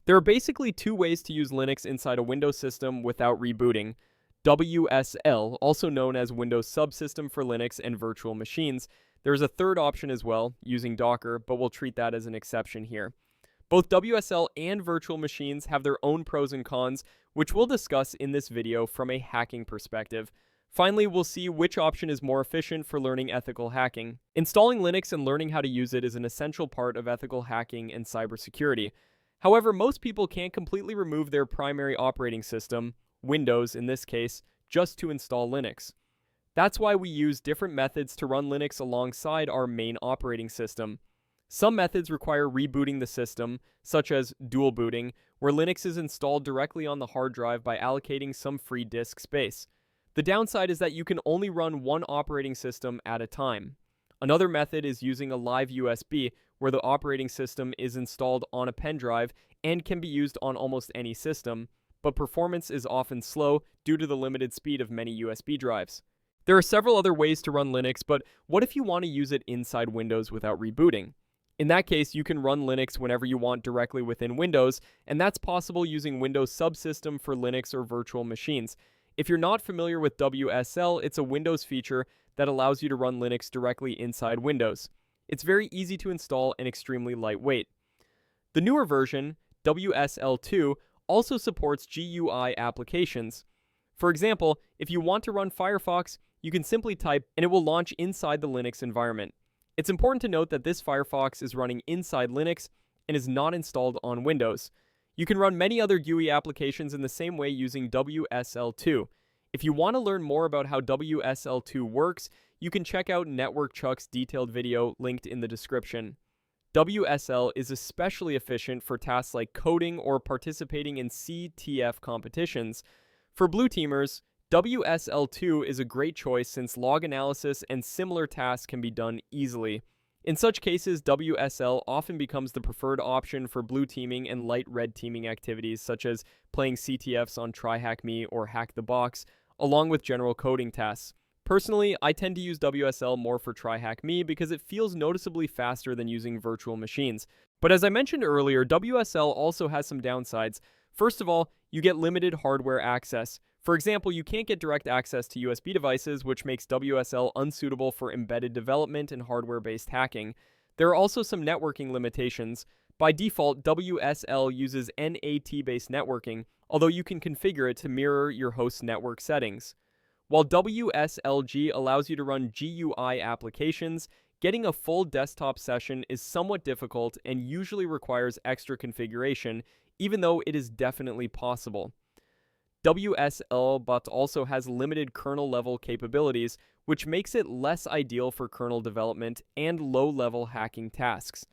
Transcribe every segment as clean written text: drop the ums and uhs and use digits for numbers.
There are basically two ways to use Linux inside a Windows system without rebooting. WSL, also known as Windows Subsystem for Linux and virtual machines. There is a third option as well, using Docker, but we'll treat that as an exception here. Both WSL and virtual machines have their own pros and cons, which we'll discuss in this video from a hacking perspective. Finally, we'll see which option is more efficient for learning ethical hacking. Installing Linux and learning how to use it is an essential part of ethical hacking and cybersecurity. However, most people can't completely remove their primary operating system, Windows in this case, just to install Linux. That's why we use different methods to run Linux alongside our main operating system. Some methods require rebooting the system, such as dual booting, where Linux is installed directly on the hard drive by allocating some free disk space. The downside is that you can only run one operating system at a time. Another method is using a live USB, where the operating system is installed on a pen drive and can be used on almost any system, but performance is often slow due to the limited speed of many USB drives. There are several other ways to run Linux, but what if you want to use it inside Windows without rebooting? In that case, you can run Linux whenever you want directly within Windows, and that's possible using Windows Subsystem for Linux or virtual machines. If you're not familiar with WSL, it's a Windows feature that allows you to run Linux directly inside Windows. It's very easy to install and extremely lightweight. The newer version, WSL2, also supports GUI applications. For example, if you want to run Firefox, you can simply type and it will launch inside the Linux environment. It's important to note that this Firefox is running inside Linux and is not installed on Windows. You can run many other GUI applications in the same way using WSL2. If you want to learn more about how WSL2 works, you can check out Network Chuck's detailed video linked in the description. WSL is especially efficient for tasks like coding or participating in CTF competitions. For blue teamers, WSL2 is a great choice since log analysis and similar tasks can be done easily. In such cases, WSL often becomes the preferred option for blue teaming and light red teaming activities such as playing CTFs on TryHackMe or Hack the Box, along with general coding tasks. Personally, I tend to use WSL more for TryHackMe because it feels noticeably faster than using virtual machines. But as I mentioned earlier, WSL also has some downsides. First of all, you get limited hardware access. For example, you can't get direct access to USB devices, which makes WSL unsuitable for embedded development and hardware-based hacking. There are also some networking limitations. By default, WSL uses NAT-based networking, although you can configure it to mirror your host's network settings. While WSLG allows you to run GUI applications, getting a full desktop session is somewhat difficult and usually requires extra configuration, even though it is definitely possible. WSL but also has limited kernel-level capabilities, which makes it less ideal for kernel development and low-level hacking tasks.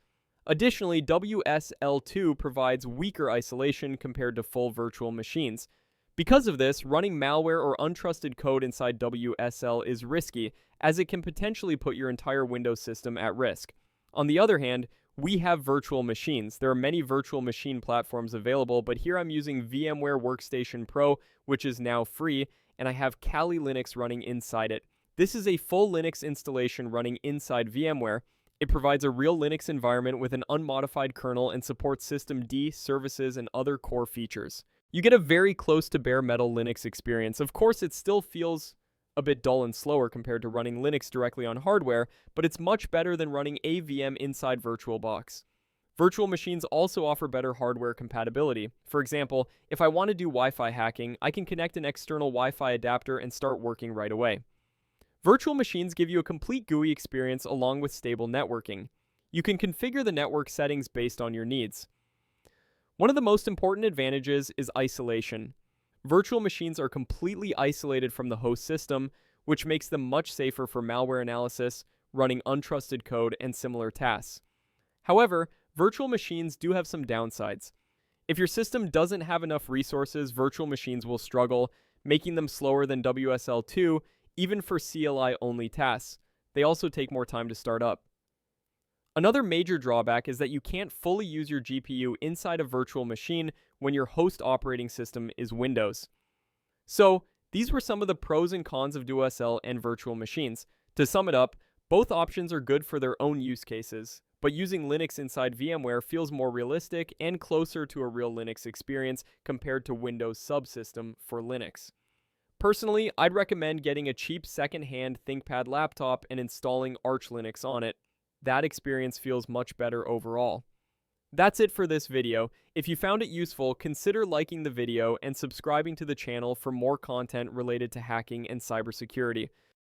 Additionally, WSL2 provides weaker isolation compared to full virtual machines. Because of this, running malware or untrusted code inside WSL is risky, as it can potentially put your entire Windows system at risk. On the other hand, we have virtual machines. There are many virtual machine platforms available, but here I'm using VMware Workstation Pro, which is now free, and I have Kali Linux running inside it. This is a full Linux installation running inside VMware. It provides a real Linux environment with an unmodified kernel and supports systemd, services, and other core features. You get a very close to bare metal Linux experience. Of course, it still feels a bit dull and slower compared to running Linux directly on hardware, but it's much better than running a VM inside VirtualBox. Virtual machines also offer better hardware compatibility. For example, if I want to do Wi-Fi hacking, I can connect an external Wi-Fi adapter and start working right away. Virtual machines give you a complete GUI experience along with stable networking. You can configure the network settings based on your needs. One of the most important advantages is isolation. Virtual machines are completely isolated from the host system, which makes them much safer for malware analysis, running untrusted code, and similar tasks. However, virtual machines do have some downsides. If your system doesn't have enough resources, virtual machines will struggle, making them slower than WSL2, even for CLI-only tasks. They also take more time to start up. Another major drawback is that you can't fully use your GPU inside a virtual machine when your host operating system is Windows. So, these were some of the pros and cons of WSL and virtual machines. To sum it up, both options are good for their own use cases, but using Linux inside VMware feels more realistic and closer to a real Linux experience compared to Windows Subsystem for Linux. Personally, I'd recommend getting a cheap second-hand ThinkPad laptop and installing Arch Linux on it. That experience feels much better overall. That's it for this video. If you found it useful, consider liking the video and subscribing to the channel for more content related to hacking and cybersecurity.